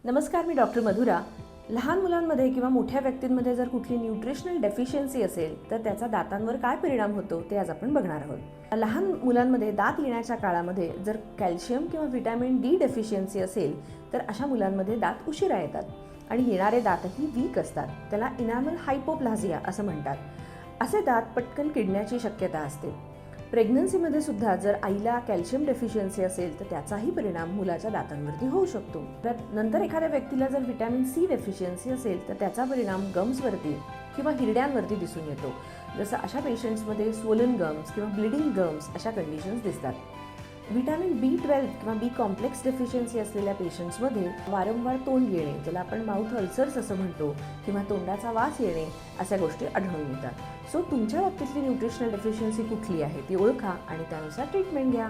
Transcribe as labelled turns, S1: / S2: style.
S1: नमस्कार, मी डॉक्टर मधुरा. लहान मुलांमध्ये किंवा मोठ्या व्यक्तींमध्ये जर कुठली न्यूट्रिशनल डेफिशियन्सी असेल तर त्याचा दातांवर काय परिणाम होतो ते आज आपण बघणार आहोत. लहान मुलांमध्ये दात येण्याच्या काळामध्ये जर कॅल्शियम किंवा व्हिटॅमिन डी डेफिशियन्सी असेल तर अशा मुलांमध्ये दात उशिरा येतात आणि येणारे दातही वीक असतात. त्याला इनॅमल हायपोप्लाझिया असं म्हणतात. असे दात पटकन किडण्याची शक्यता असते. प्रेग्नन्सीमध्ये सुद्धा जर आईला कॅल्शियम डेफिशियन्सी असेल तर त्याचाही परिणाम मुलाच्या दातांवरती होऊ शकतो. तर नंतर एखाद्या व्यक्तीला जर व्हिटॅमिन सी डेफिशियन्सी असेल तर त्याचा परिणाम गम्सवरती किंवा हिरड्यांवरती दिसून येतो. जसं अशा पेशंट्समध्ये स्वोलन गम्स किंवा ब्लिडिंग गम्स अशा कंडिशन्स दिसतात. व्हिटॅमिन B12 किंवा बी कॉम्प्लेक्स डेफिशियन्सी असलेल्या पेशंट्समध्ये वारंवार तोंड येणे, ज्याला आपण माउथ अल्सर्स असं म्हणतो, किंवा तोंडाचा वास येणे अशा गोष्टी आढळून येतात. सो तुमच्या बाबतीतली न्यूट्रिशनल डेफिशियन्सी कुठली आहे ती ओळखा आणि त्यानुसार ट्रीटमेंट घ्या.